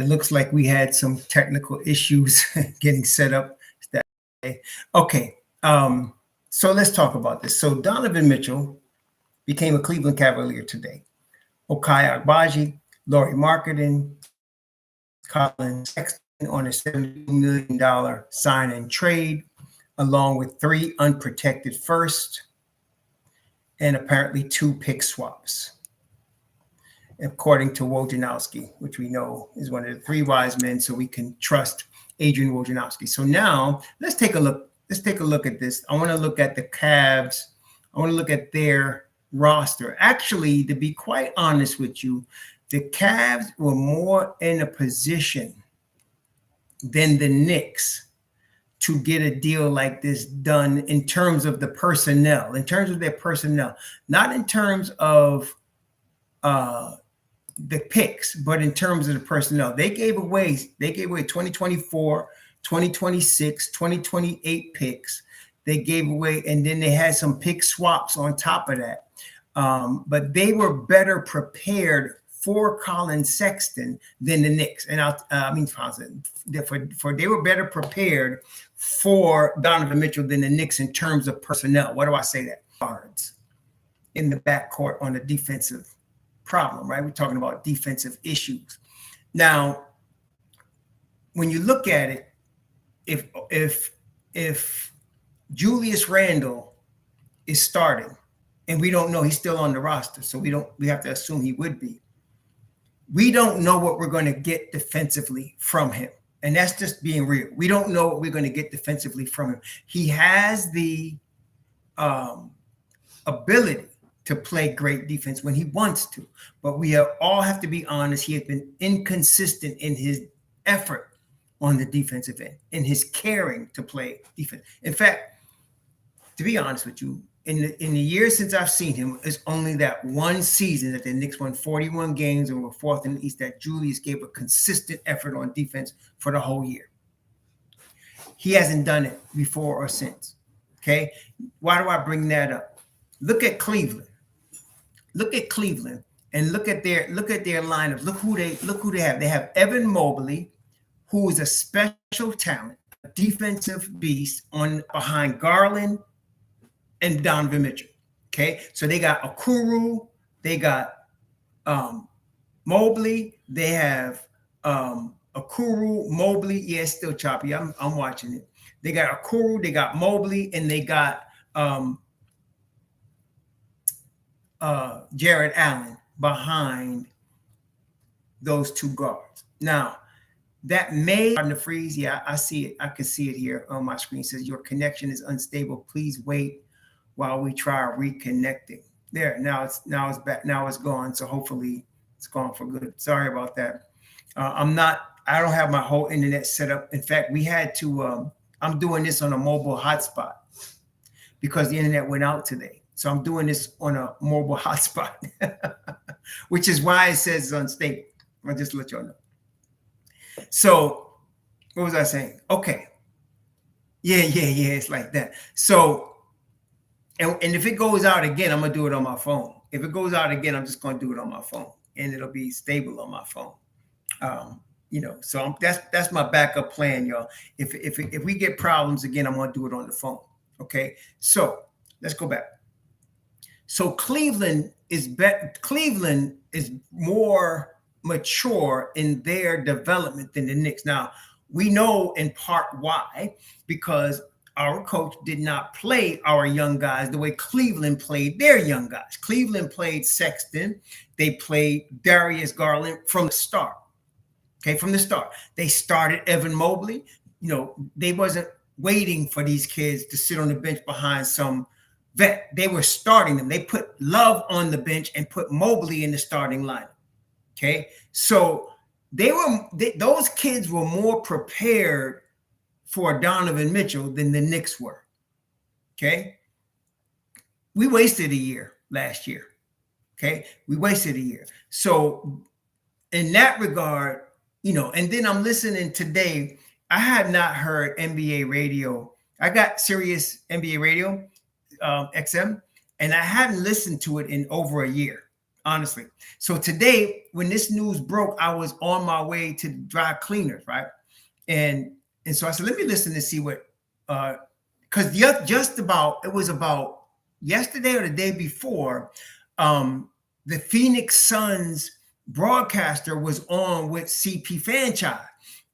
It looks like we had some technical issues getting set up that day. Okay, so let's talk about this. So Donovan Mitchell became a Cleveland Cavalier today. Okai Agbaji, Laurie Marketing, Colin Sexton on a $70 million sign and trade, along with 3 unprotected first and apparently 2 pick swaps, according to Wojnarowski, which we know is one of the 3 wise men, so we can trust Adrian Wojnarowski. So now let's take a look. Let's take a look at this. I want to look at the Cavs. I want to look at their roster. Actually, to be quite honest with you, the Cavs were more in a position than the Knicks to get a deal like this done in terms of the personnel, in terms of their personnel, not in terms of the picks, but in terms of the personnel. They gave away 2024, 2026, 2028 picks. They gave away, and then they had some pick swaps on top of that. But they were better prepared for Colin Sexton than the Knicks. And they were better prepared for Donovan Mitchell than the Knicks in terms of personnel. What do I say that? Guards in the backcourt on the defensive problem, right? We're talking about defensive issues. Now, when you look at it, if Julius Randle is starting, and we don't know, he's still on the roster, so we have to assume he would be. We don't know what we're going to get defensively from him. And that's just being real. We don't know what we're going to get defensively from him. He has the ability to play great defense when he wants to. But we all have to be honest. He has been inconsistent in his effort on the defensive end, in his caring to play defense. In fact, to be honest with you, in the years since I've seen him, it's only that one season that the Knicks won 41 games and were 4th in the East that Julius gave a consistent effort on defense for the whole year. He hasn't done it before or since. Okay, why do I bring that up? Look at Cleveland. Look at Cleveland and look at their lineup. Look who they have. They have Evan Mobley, who is a special talent, a defensive beast behind Garland and Donovan Mitchell. Okay, so they got Okuru, they got Mobley, they have Okuru, Mobley. Yeah, it's still choppy. I'm watching it. They got Okuru, they got Mobley, and they got Jared Allen behind those 2 guards. Now, that may on the freeze. Yeah, I see it. I can see it here on my screen. It says your connection is unstable. Please wait while we try reconnecting. There, now it's back. Now it's gone. So hopefully it's gone for good. Sorry about that. I don't have my whole internet set up. In fact, we had to, I'm doing this on a mobile hotspot because the internet went out today. So I'm doing this on a mobile hotspot, which is why it says it's unstable. I'll just let y'all know. So what was I saying? Okay. Yeah. It's like that. So, and if it goes out again, I'm going to do it on my phone. If it goes out again, I'm just going to do it on my phone and it'll be stable on my phone. So that's my backup plan, y'all. If we get problems again, I'm going to do it on the phone. Okay. So let's go back. So Cleveland is more mature in their development than the Knicks. Now, we know in part why, because our coach did not play our young guys the way Cleveland played their young guys. Cleveland played Sexton. They played Darius Garland from the start. Okay, from the start. They started Evan Mobley. They wasn't waiting for these kids to sit on the bench behind some vet. They were starting them. They put Love on the bench and put Mobley in the starting lineup. Okay, so those kids were more prepared for Donovan Mitchell than the Knicks were. Okay, we wasted a year last year. Okay, we wasted a year. So in that regard, and then I'm listening today. I have not heard NBA radio. I got Sirius NBA radio, XM, and I hadn't listened to it in over a year. honestly. So today, when this news broke, I was on my way to the dry cleaners, right? And so I said, let me listen to see what, because just about, it was about yesterday or the day before, the Phoenix Suns broadcaster was on with CP Franchise,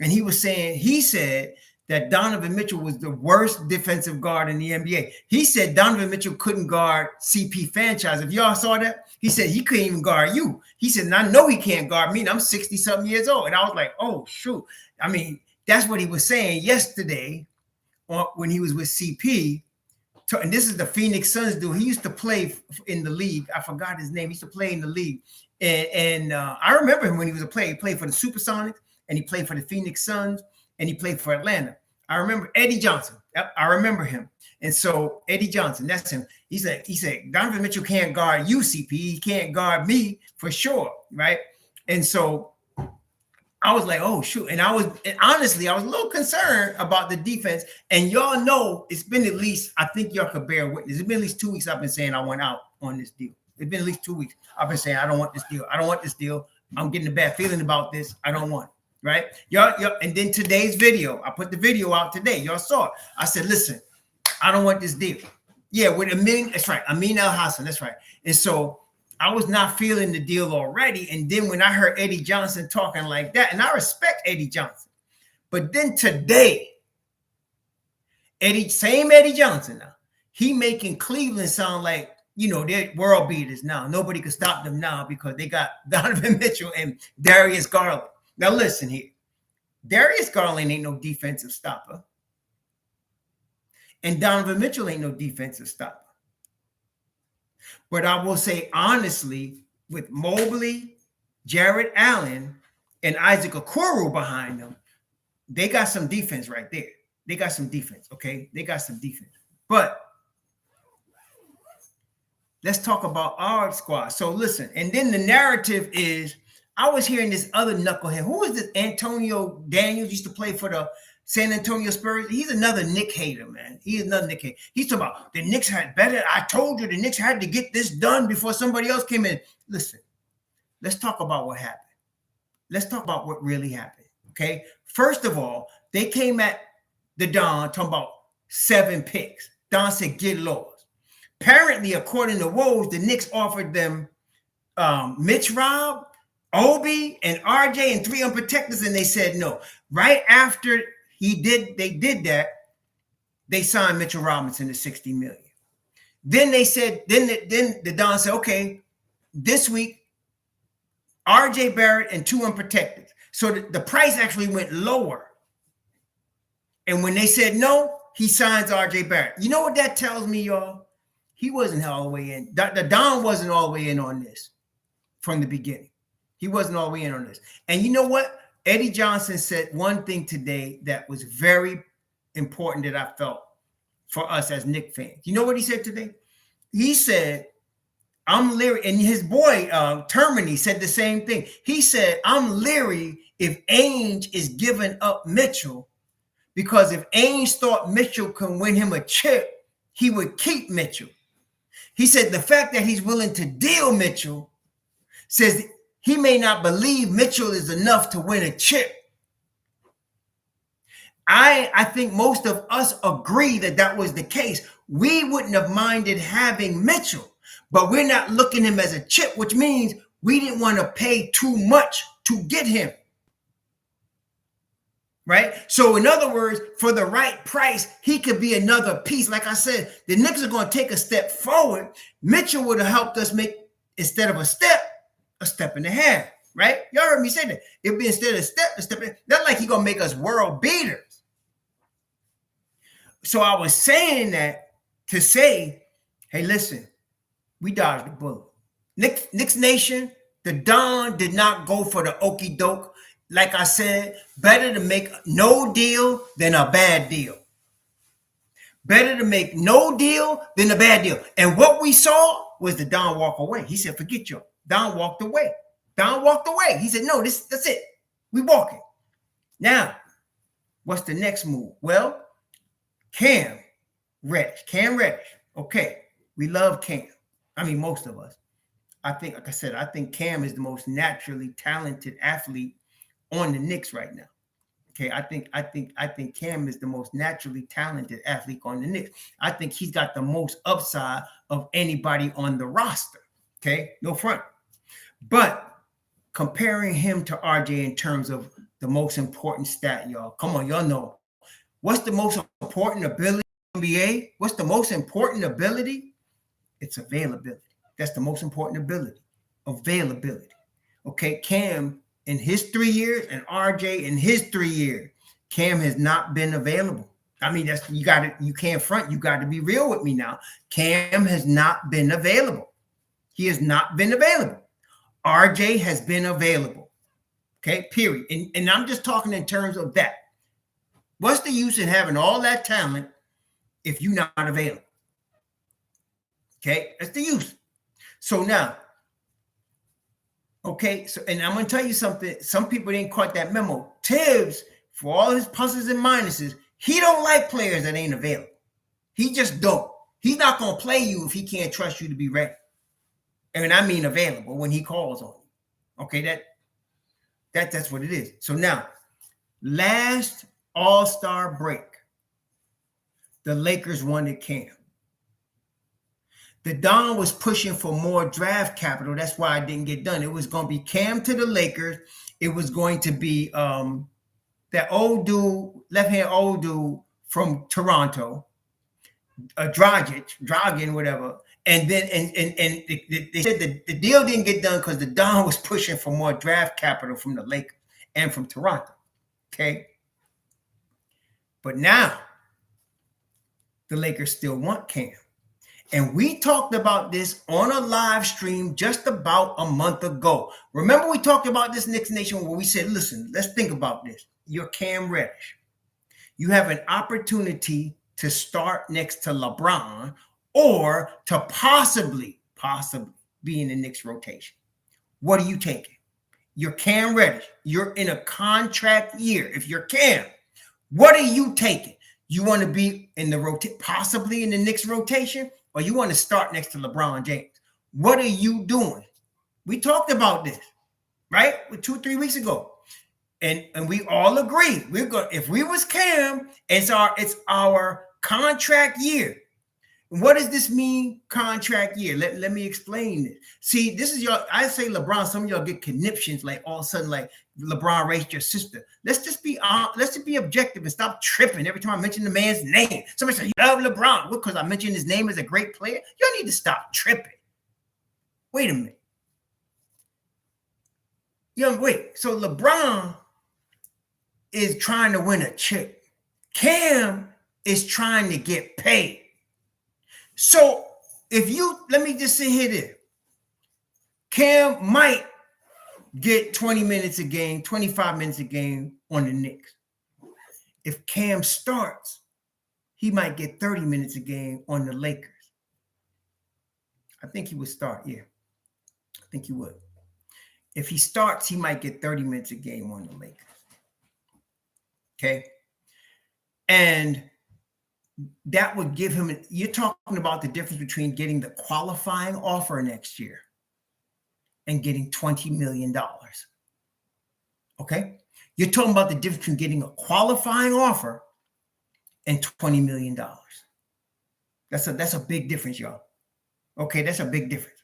and he said that Donovan Mitchell was the worst defensive guard in the NBA. He said Donovan Mitchell couldn't guard CP Franchise. If y'all saw that, he said he couldn't even guard you. He said, and I know he can't guard me, and I'm 60-something years old. And I was like, oh, shoot. I mean, that's what he was saying yesterday when he was with CP. And this is the Phoenix Suns dude. He used to play in the league. I forgot his name. He used to play in the league. And I remember him when he was a player. He played for the Supersonics, and he played for the Phoenix Suns, and he played for Atlanta. I remember Eddie Johnson. I remember him. And so Eddie Johnson, that's him. He said, Donovan Mitchell can't guard you, CP. He can't guard me for sure, right? And so I was like, oh, shoot. And honestly, I was a little concerned about the defense. And y'all know it's been at least, I think y'all could bear witness. It's been at least 2 weeks I've been saying I went out on this deal. It's been at least 2 weeks. I've been saying, I don't want this deal. I don't want this deal. I'm getting a bad feeling about this. I don't want it. Right? Y'all, and then today's video, I put the video out today. Y'all saw it. I said, listen, I don't want this deal. Yeah, with Amin, that's right. Amin Al Hassan, that's right. And so I was not feeling the deal already. And then when I heard Eddie Johnson talking like that, and I respect Eddie Johnson, but then today, same Eddie Johnson now, he making Cleveland sound like, they're world beaters now. Nobody can stop them now because they got Donovan Mitchell and Darius Garland. Now listen here. Darius Garland ain't no defensive stopper. And Donovan Mitchell ain't no defensive stopper. But I will say honestly, with Mobley, Jared Allen, and Isaac Okoro behind them, they got some defense right there. They got some defense, okay? They got some defense. But let's talk about our squad. So listen, and then the narrative is, I was hearing this other knucklehead. Who is this? Antonio Daniels used to play for the San Antonio Spurs. He's another Knick hater, man. He is another Knick hater. He's talking about the Knicks had better. I told you the Knicks had to get this done before somebody else came in. Listen, let's talk about what happened. Let's talk about what really happened, okay? First of all, they came at the Don talking about 7 picks. Don said, get lost. Apparently, according to Woj, the Knicks offered them Mitch Rob, Obi, and RJ, and 3 unprotecteds, and they said no. Right after they did that, they signed Mitchell Robinson to $60 million. Then they said, then the Don said, okay, this week, RJ Barrett and 2 unprotected. So the price actually went lower. And when they said no, he signs RJ Barrett. You know what that tells me, y'all? He wasn't all the way in. The Don wasn't all the way in on this from the beginning. He wasn't all the way in on this. And you know what? Eddie Johnson said one thing today that was very important that I felt for us as Knicks fans. You know what he said today? He said, I'm leery. And his boy, Termini, said the same thing. He said, I'm leery if Ainge is giving up Mitchell, because if Ainge thought Mitchell can win him a chip, he would keep Mitchell. He said the fact that he's willing to deal Mitchell says he may not believe Mitchell is enough to win a chip. I think most of us agree that was the case. We wouldn't have minded having Mitchell, but we're not looking at him as a chip, which means we didn't want to pay too much to get him. Right? So in other words, for the right price, he could be another piece. Like I said, the Knicks are going to take a step forward. Mitchell would have helped us make, instead of a step and a half. Right? Y'all heard me say that. It'd be instead of a step. Not like he's going to make us world beaters. So I was saying that to say, hey, listen, we dodged the bullet. Knicks Nation, the Don did not go for the okie doke. Like I said, better to make no deal than a bad deal. Better to make no deal than a bad deal. And what we saw was the Don walk away. He said, forget you. Don walked away. Don walked away. He said, no, that's it. We walking. Now, what's the next move? Well, Cam Reddish. Okay, we love Cam. I mean, most of us. I think, like I said, I think Cam is the most naturally talented athlete on the Knicks right now. Okay, I think Cam is the most naturally talented athlete on the Knicks. I think he's got the most upside of anybody on the roster. Okay, no front. But comparing him to RJ in terms of the most important stat, y'all. Come on, y'all know. What's the most important ability in the NBA? What's the most important ability? It's availability. That's the most important ability. Availability. Okay, Cam in his 3 years and RJ in his 3 years, Cam has not been available. I mean, that's you got to, you can't front. You got to be real with me now. Cam has not been available. He has not been available. RJ has been available. Okay, period. And I'm just talking in terms of that. What's the use in having all that talent if you're not available? Okay, that's the use. So now, okay, so and I'm going to tell you something. Some people didn't quite that memo. Tibbs, for all his pluses and minuses, he don't like players that ain't available. He just don't. He's not going to play you if he can't trust you to be ready. And I mean available when he calls on you. Okay, that's what it is. So now, last All-Star break, the Lakers wanted Cam. The Don was pushing for more draft capital. That's why it didn't get done. It was going to be Cam to the Lakers. It was going to be that old dude, left-hand old dude from Toronto, Dragon, whatever. And then they said that the deal didn't get done because the Don was pushing for more draft capital from the Lakers and from Toronto. Okay. But now the Lakers still want Cam. And we talked about this on a live stream just about a month ago. Remember we talked about this, Knicks Nation, where we said, listen, let's think about this. You're Cam Reddish. You have an opportunity to start next to LeBron or to possibly be in the Knicks rotation. What are you taking? You're Cam Reddish. You're in a contract year. If you're Cam, what are you taking? You want to be in the possibly in the Knicks rotation, or you want to start next to LeBron James? What are you doing? We talked about this, right? 2-3 weeks ago. And we all agree. We're going, if we was Cam, it's our contract year. What does this mean, contract year? Let me explain it. See, this is your, I say LeBron, some of y'all get conniptions, like all of a sudden, like LeBron raised your sister. Let's just be objective and stop tripping every time I mention the man's name. Somebody say, you love LeBron. What, because I mentioned his name as a great player? Y'all need to stop tripping. Wait a minute. Wait. So LeBron is trying to win a chip. Cam is trying to get paid. So if you, let me just sit here there. Cam might get 20 minutes a game, 25 minutes a game on the Knicks. If Cam starts, he might get 30 minutes a game on the Lakers. I think he would start, yeah. I think he would. If he starts, he might get 30 minutes a game on the Lakers. Okay? And that would give him, you're talking about the difference between getting the qualifying offer next year and getting $20 million. Okay? You're talking about the difference between getting a qualifying offer and $20 million. That's a big difference, y'all. Okay, that's a big difference.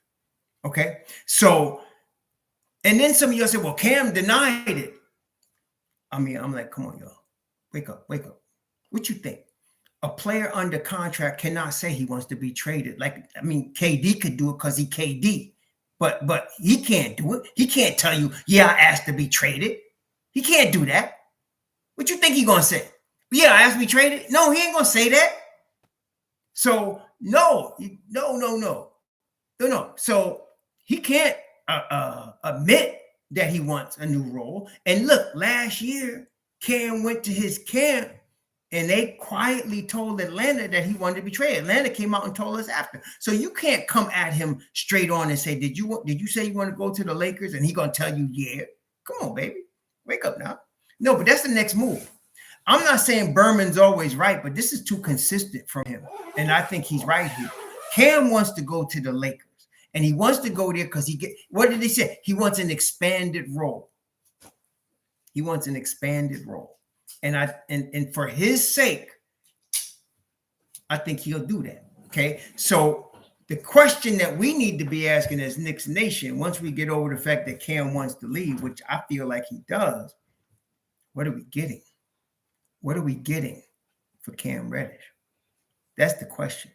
Okay? So, and then some of y'all say, well, Cam denied it. I mean, I'm like, come on, y'all. Wake up. What you think? A player under contract cannot say he wants to be traded. Like, I mean, KD could do it because he KD, but he can't do it. He can't tell you, yeah, I asked to be traded. He can't do that. What you think he gonna say? Yeah, I asked to be traded. No, he ain't gonna say that. So no. So he can't admit that he wants a new role. And look, last year, Cam went to his camp and they quietly told Atlanta that he wanted to be traded. Atlanta came out and told us after. So you can't come at him straight on and say, did you say you want to go to the Lakers? And he gonna tell you, yeah. Come on, baby. Wake up now. No, but that's the next move. I'm not saying Berman's always right, but this is too consistent from him. And I think he's right here. Cam wants to go to the Lakers. And he wants to go there because what did he say? He wants an expanded role. He wants an expanded role. And for his sake, I think he'll do that. Okay. So the question that we need to be asking as Knicks Nation, once we get over the fact that Cam wants to leave, which I feel like he does, what are we getting? What are we getting for Cam Reddish? That's the question.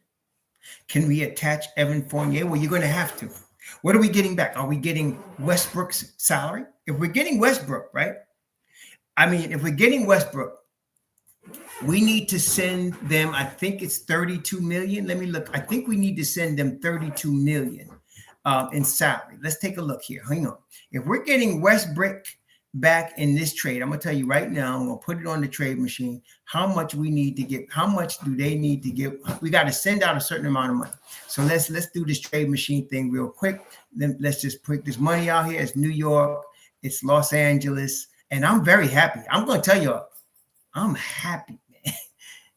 Can we attach Evan Fournier? Well, you're going to have to. What are we getting back? Are we getting Westbrook's salary? If we're getting Westbrook, right? I mean, if we're getting Westbrook, we need to send them, I think it's 32 million. Let me look. I think we need to send them 32 million in salary. Let's take a look here. Hang on. If we're getting Westbrook back in this trade, I'm going to tell you right now, I'm going to put it on the trade machine, how much we need to get, how much do they need to get? We got to send out a certain amount of money. So let's do this trade machine thing real quick. Then let's just put this money out here. It's New York, it's Los Angeles, and I'm very happy. I'm going to tell you, I'm happy, man.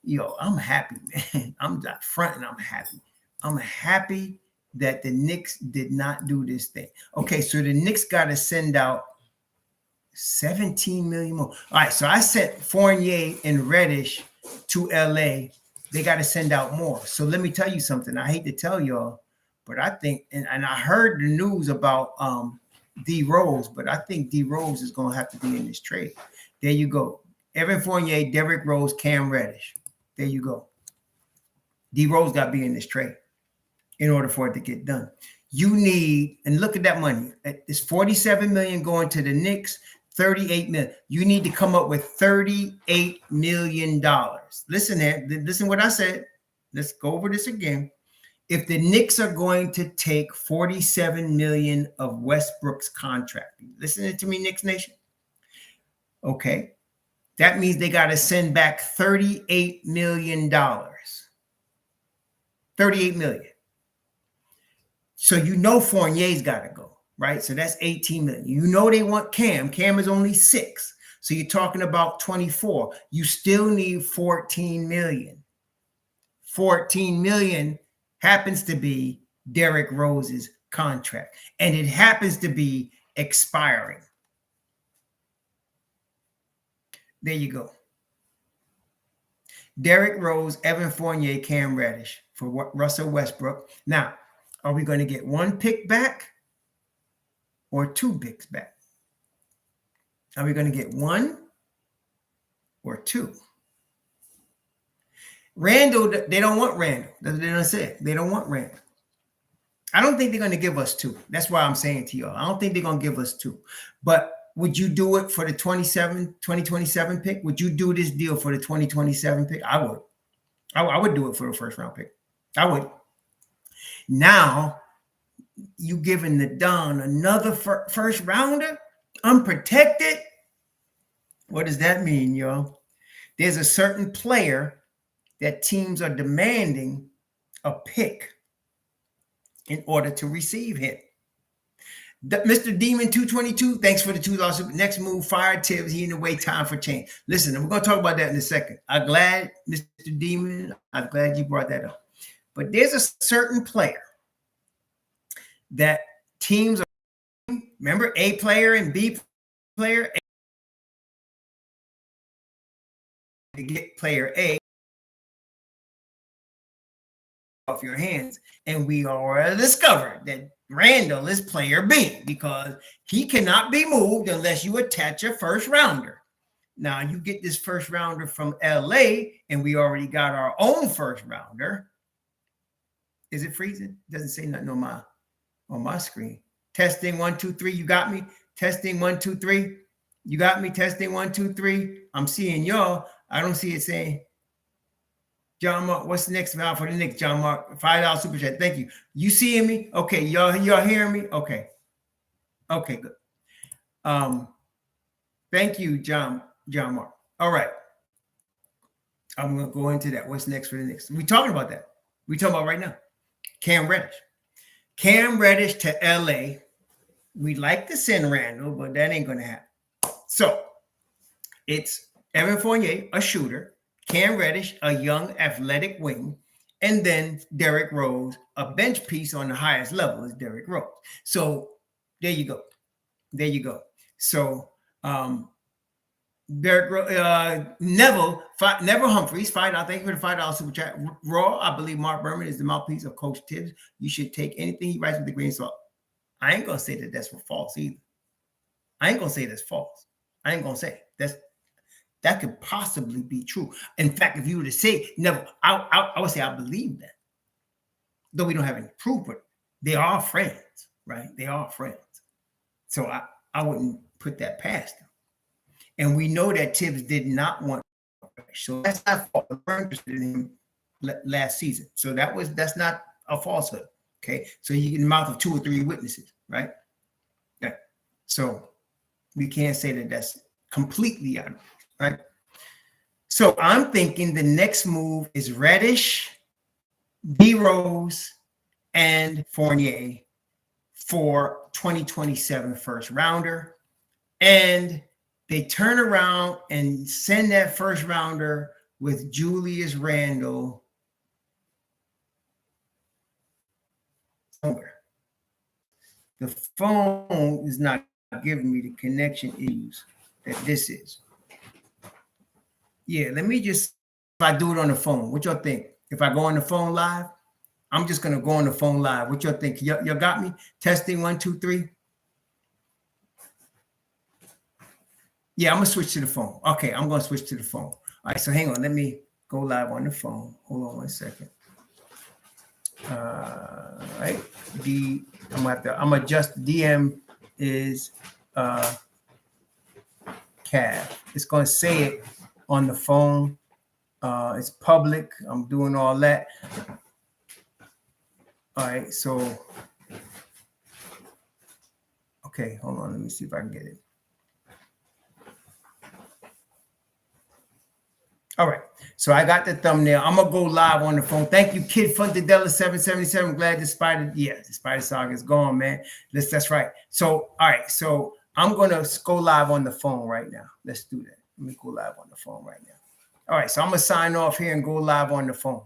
Yo, I'm happy, man. I'm not fronting, I'm happy. I'm happy that the Knicks did not do this thing. Okay, so the Knicks got to send out 17 million more. All right, so I sent Fournier and Reddish to LA. They got to send out more. So let me tell you something. I hate to tell y'all, but I think, and I heard the news about D Rose, but I think D Rose is going to have to be in this trade. There you go. Evan Fournier, Derrick Rose, Cam Reddish. There you go. D Rose got to be in this trade in order for it to get done. You need, and look at that money. It's 47 million going to the Knicks. 38 million. You need to come up with $38 million. Listen here. Listen what I said. Let's go over this again. If the Knicks are going to take 47 million of Westbrook's contract, listen to me, Knicks Nation. Okay. That means they got to send back $38 million. 38 million. So you know Fournier's got to go. Right? So that's 18 million. You know they want Cam. Cam is only 6. So you're talking about 24. You still need 14 million. 14 million happens to be Derrick Rose's contract. And it happens to be expiring. There you go. Derrick Rose, Evan Fournier, Cam Reddish for Russell Westbrook. Now, are we going to get one pick back? Or 2 picks back? Are we going to get 1 or 2? Randall, they don't want Randall. That's what they're going to say. They don't want Randall. I don't think they're going to give us 2. That's why I'm saying to y'all. I don't think they're going to give us 2. But would you do it for the 2027 pick? Would you do this deal for the 2027 pick? I would. I would do it for a first round pick. I would. Now, you giving the Don another first rounder, unprotected? What does that mean, y'all? There's a certain player that teams are demanding a pick in order to receive him. Mr. Demon 222, thanks for the $2 next move. Fire Tibbs, he in the way, time for change. Listen, we're going to talk about that in a second. I'm glad, Mr. Demon, I'm glad you brought that up. But there's a certain player that teams are, remember, A player and B player, to get player A off your hands. And we already discovered that Randall is player B because he cannot be moved unless you attach a first rounder. Now you get this first rounder from LA and we already got our own first rounder. Is it freezing? Doesn't say nothing on my screen. Testing 1, 2, 3. You got me? Testing 1, 2, 3. You got me? Testing 1, 2, 3. I'm seeing y'all. I don't see it saying. John Mark, what's the next valve for the Knicks? John Mark, $5 super chat. Thank you. You seeing me? Okay, y'all hearing me? Okay. Okay, good. Thank you, John Mark. All right. I'm gonna go into that. What's next for the Knicks? We talking about that. We talking about right now. Cam Reddish. Cam Reddish to LA. We'd like to send Randall, but that ain't gonna happen. So it's Evan Fournier, a shooter. Cam Reddish, a young athletic wing, and then Derrick Rose. A bench piece on the highest level is Derrick Rose. So there you go. There you go. So Neville Humphreys, $5. Thank you for the $5 super chat. Raw, I believe Mark Berman is the mouthpiece of Coach Tibbs. You should take anything he writes with a grain of salt. I ain't gonna say that that's false either. I ain't gonna say that's false. I ain't gonna say that could possibly be true. In fact, if you were to say Neville, I would say I believe that, though we don't have any proof, but they are friends, right? They are friends. So I wouldn't put that past them. And we know that Tibbs did not want Reddish. So that's not false. We're interested in him last season. So that's not a falsehood. Okay. So you get in the mouth of 2 or 3 witnesses, right? Yeah. So we can't say that that's completely out, right? So I'm thinking the next move is Reddish, D Rose, and Fournier for 2027 first rounder. And they turn around and send that first rounder with Julius Randle somewhere. The phone is not giving me the connection issues that this is. Yeah, let me just, if I do it on the phone, what y'all think? If I go on the phone live, I'm just going to go on the phone live. What y'all think? Y'all got me? Testing 1, 2, 3. Yeah, I'm going to switch to the phone. Okay, I'm going to switch to the phone. All right, so hang on. Let me go live on the phone. Hold on 1 second. All right. I'm going to adjust. DM is Cav. It's going to say it on the phone. It's public. I'm doing all that. All right, so, okay, hold on. Let me see if I can get it. All right, so I got the thumbnail. I'm gonna go live on the phone. Thank you, Kid Funkadella 777. Glad the Spider Saga is gone, man. That's right. So, all right, so I'm gonna go live on the phone right now. Let's do that. Let me go live on the phone right now. All right, so I'm gonna sign off here and go live on the phone.